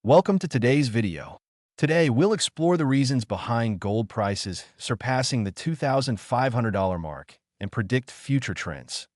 Welcome to today's video. Today, we'll explore the reasons behind gold prices surpassing the $2,500 mark and predict future trends.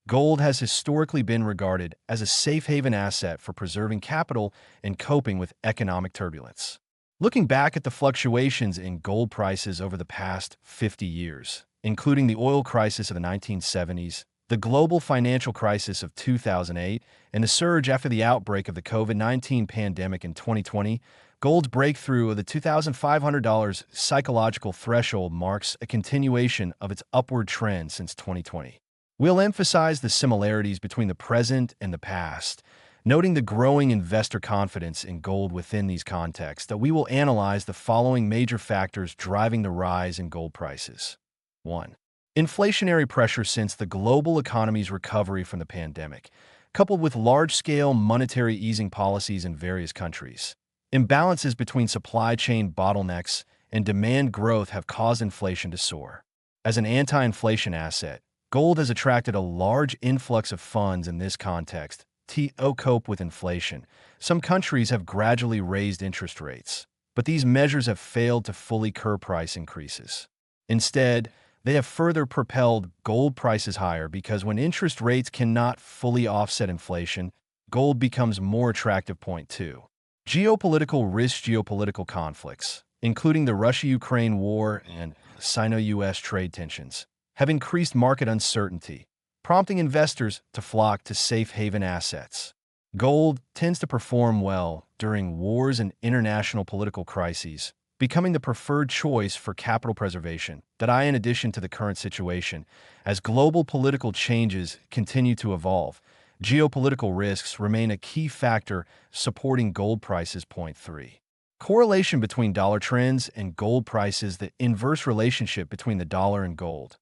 Gold has historically been regarded as a safe haven asset for preserving capital and coping with economic turbulence. Looking back at the fluctuations in gold prices over the past 50 years, including the oil crisis of the 1970s, the global financial crisis of 2008, and the surge after the outbreak of the COVID-19 pandemic in 2020, gold's breakthrough of the $2,500 psychological threshold marks a continuation of its upward trend since 2020. We'll emphasize the similarities between the present and the past, noting the growing investor confidence in gold within these contexts. That we will analyze the following major factors driving the rise in gold prices. 1. Inflationary pressure since the global economy's recovery from the pandemic, coupled with large-scale monetary easing policies in various countries. Imbalances between supply chain bottlenecks and demand growth have caused inflation to soar. As an anti-inflation asset, gold has attracted a large influx of funds in this context. To cope with inflation, some countries have gradually raised interest rates, but these measures have failed to fully curb price increases. Instead, they have further propelled gold prices higher because when interest rates cannot fully offset inflation, gold becomes more attractive. Point 2. Geopolitical risks. Geopolitical conflicts, including the Russia-Ukraine war and Sino-US trade tensions, have increased market uncertainty, prompting investors to flock to safe haven assets. Gold tends to perform well during wars and international political crises, becoming the preferred choice for capital preservation. In addition to the current situation, as global political changes continue to evolve, geopolitical risks remain a key factor supporting gold prices. Point 3. Correlation between dollar trends and gold prices. The inverse relationship between the dollar and gold.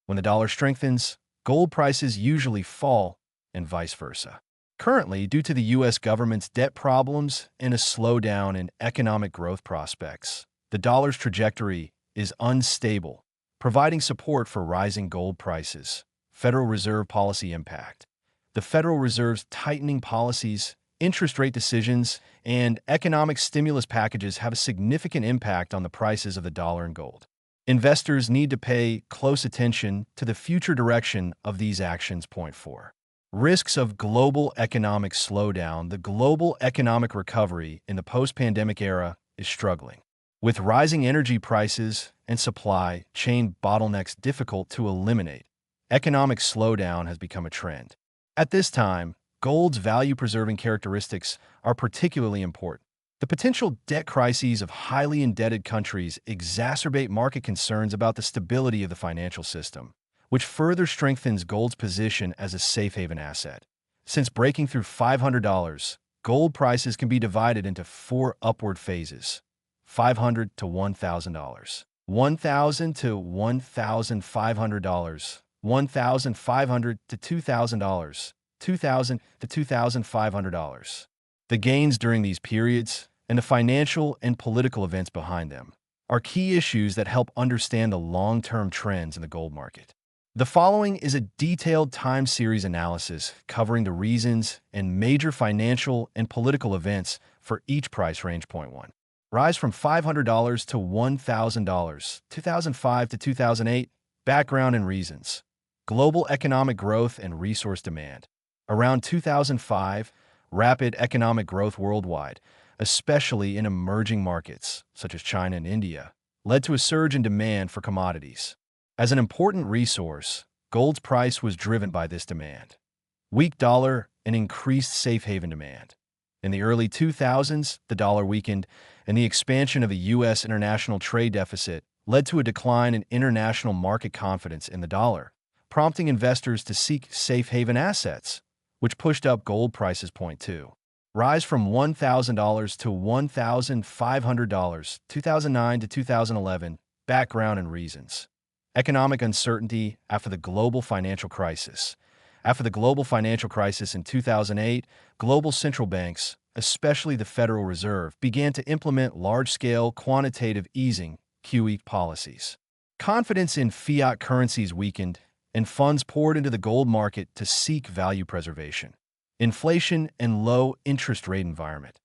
When the dollar strengthens, gold prices usually fall, and vice versa. Currently, due to the U.S. government's debt problems and a slowdown in economic growth prospects, the dollar's trajectory is unstable, providing support for rising gold prices. Federal Reserve policy impact. The Federal Reserve's tightening policies, interest rate decisions, and economic stimulus packages have a significant impact on the prices of the dollar and gold. Investors need to pay close attention to the future direction of these actions. Point 4. Risks of global economic slowdown. The global economic recovery in the post-pandemic era is struggling, with rising energy prices and supply chain bottlenecks difficult to eliminate. Economic slowdown has become a trend. At this time, gold's value-preserving characteristics are particularly important. The potential debt crises of highly indebted countries exacerbate market concerns about the stability of the financial system, which further strengthens gold's position as a safe haven asset. Since breaking through $500, gold prices can be divided into 4 upward phases: $500 to $1,000, $1,000 to $1,500, $1,500 to $2,000, $2,000 to $2,500. The gains during these periods, and the financial and political events behind them, are key issues that help understand the long-term trends in the gold market. The following is a detailed time series analysis covering the reasons and major financial and political events for each price range. Point 1. Rise from $500 to $1,000, 2005 to 2008, background and reasons. Global economic growth and resource demand. Around 2005, rapid economic growth worldwide, especially in emerging markets such as China and India, led to a surge in demand for commodities. As an important resource, gold's price was driven by this demand. Weak dollar and increased safe haven demand. In the early 2000s, the dollar weakened, and the expansion of the U.S. international trade deficit led to a decline in international market confidence in the dollar, prompting investors to seek safe haven assets, which pushed up gold prices. Point 2. Rise from $1,000 to $1,500, 2009 to 2011, background and reasons. Economic uncertainty after the global financial crisis. After the global financial crisis in 2008, global central banks, especially the Federal Reserve, began to implement large-scale quantitative easing (QE) policies. Confidence in fiat currencies weakened, and funds poured into the gold market to seek value preservation. Inflation and low interest rate environment.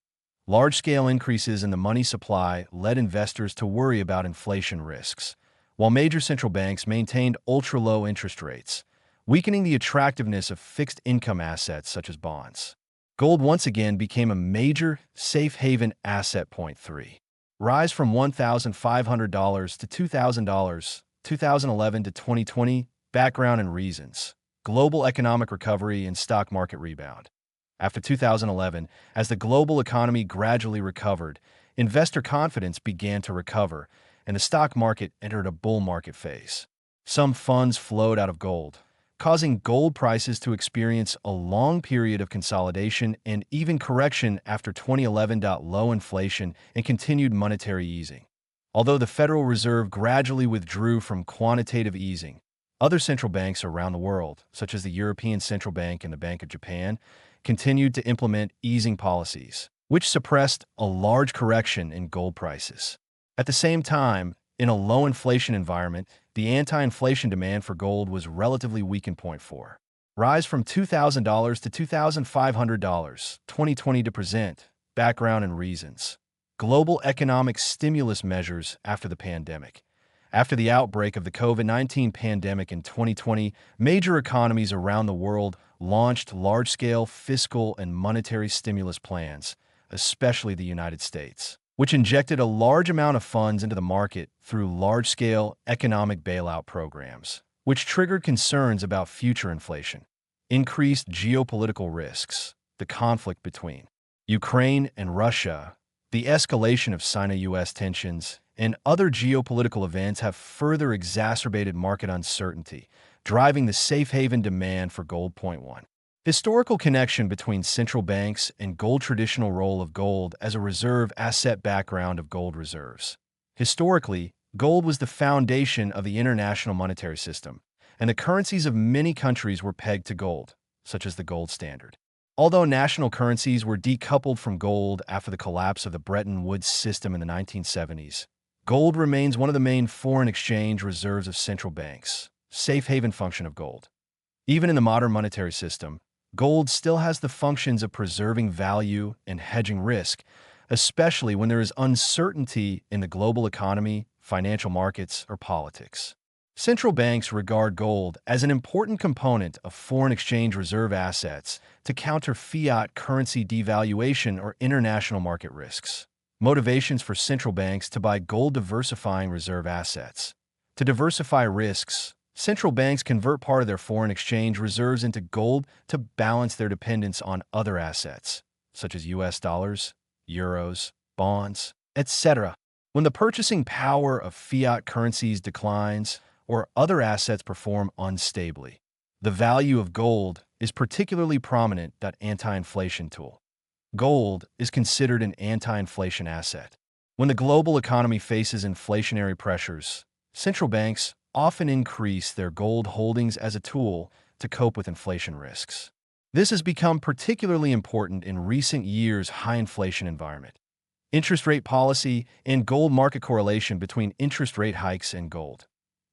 Large-scale increases in the money supply led investors to worry about inflation risks, while major central banks maintained ultra-low interest rates, weakening the attractiveness of fixed-income assets such as bonds. Gold once again became a major safe haven asset. Point 3. Rise from $1,500 to $2,000, 2011 to 2020, background and reasons. Global economic recovery and stock market rebound. After 2011, as the global economy gradually recovered, investor confidence began to recover, and the stock market entered a bull market phase. Some funds flowed out of gold, causing gold prices to experience a long period of consolidation and even correction after 2011. Low inflation and continued monetary easing. Although the Federal Reserve gradually withdrew from quantitative easing, other central banks around the world, such as the European Central Bank and the Bank of Japan, continued to implement easing policies, which suppressed a large correction in gold prices. At the same time, in a low inflation environment, the anti-inflation demand for gold was relatively weak. In point 4. Rise from $2,000 to $2,500, 2020 to present, background and reasons. Global economic stimulus measures after the pandemic. After the outbreak of the COVID-19 pandemic in 2020, major economies around the world launched large-scale fiscal and monetary stimulus plans, especially the United States, which injected a large amount of funds into the market through large-scale economic bailout programs, which triggered concerns about future inflation. Increased geopolitical risks, the conflict between Ukraine and Russia, the escalation of Sino-US tensions, and other geopolitical events have further exacerbated market uncertainty, driving the safe haven demand for gold. Point 1. Historical connection between central banks and gold. Traditional role of gold as a reserve asset. Background of gold reserves. Historically, gold was the foundation of the international monetary system, and the currencies of many countries were pegged to gold, such as the gold standard. Although national currencies were decoupled from gold after the collapse of the Bretton Woods system in the 1970s, gold remains one of the main foreign exchange reserves of central banks. Safe haven function of gold. Even in the modern monetary system, gold still has the functions of preserving value and hedging risk, especially when there is uncertainty in the global economy, financial markets, or politics. Central banks regard gold as an important component of foreign exchange reserve assets to counter fiat currency devaluation or international market risks. Motivations for central banks to buy gold: diversifying reserve assets. To diversify risks, central banks convert part of their foreign exchange reserves into gold to balance their dependence on other assets, such as US dollars, euros, bonds, etc. When the purchasing power of fiat currencies declines or other assets perform unstably, the value of gold is particularly prominent. Anti-inflation tool. Gold is considered an anti-inflation asset. When the global economy faces inflationary pressures, central banks often increase their gold holdings as a tool to cope with inflation risks. This has become particularly important in recent years' high inflation environment. Interest rate policy and gold market correlation between interest rate hikes and gold.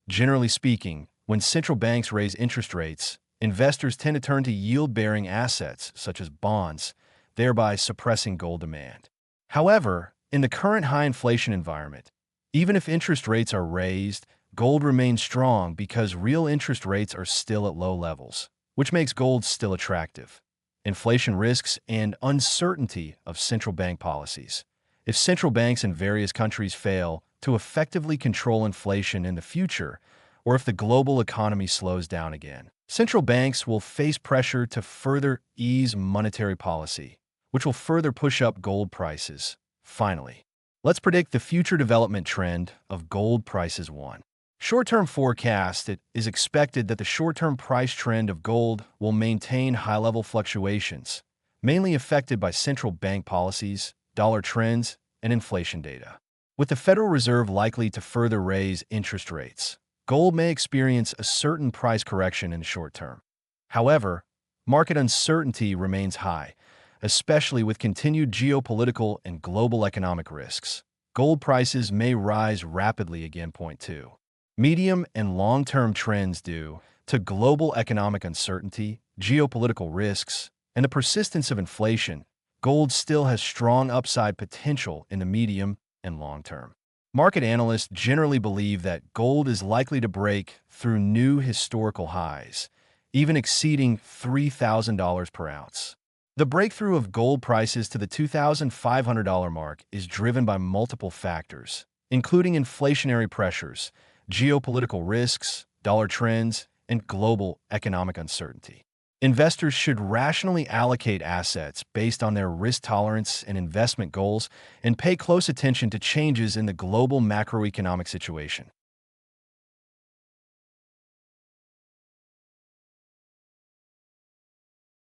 Generally speaking, when central banks raise interest rates, investors tend to turn to yield-bearing assets such as bonds, thereby suppressing gold demand. However, in the current high inflation environment, even if interest rates are raised, gold remains strong because real interest rates are still at low levels, which makes gold still attractive. Inflation risks and uncertainty of central bank policies. If central banks in various countries fail to effectively control inflation in the future, or if the global economy slows down again, central banks will face pressure to further ease monetary policy, which will further push up gold prices. Finally, let's predict the future development trend of gold prices. 1. Short-term forecast. It is expected that the short-term price trend of gold will maintain high-level fluctuations, mainly affected by central bank policies, dollar trends, and inflation data. With the Federal Reserve likely to further raise interest rates, gold may experience a certain price correction in the short term. However, market uncertainty remains high, especially with continued geopolitical and global economic risks. Gold prices may rise rapidly again. Point 2. Medium and long-term trends due to global economic uncertainty, geopolitical risks, and the persistence of inflation. gold still has strong upside potential in the medium and long term. Market analysts generally believe that gold is likely to break through new historical highs, even exceeding $3,000 per ounce. The breakthrough of gold prices to the $2,500 mark is driven by multiple factors, including inflationary pressures, geopolitical risks, dollar trends, and global economic uncertainty. Investors should rationally allocate assets based on their risk tolerance and investment goals and pay close attention to changes in the global macroeconomic situation.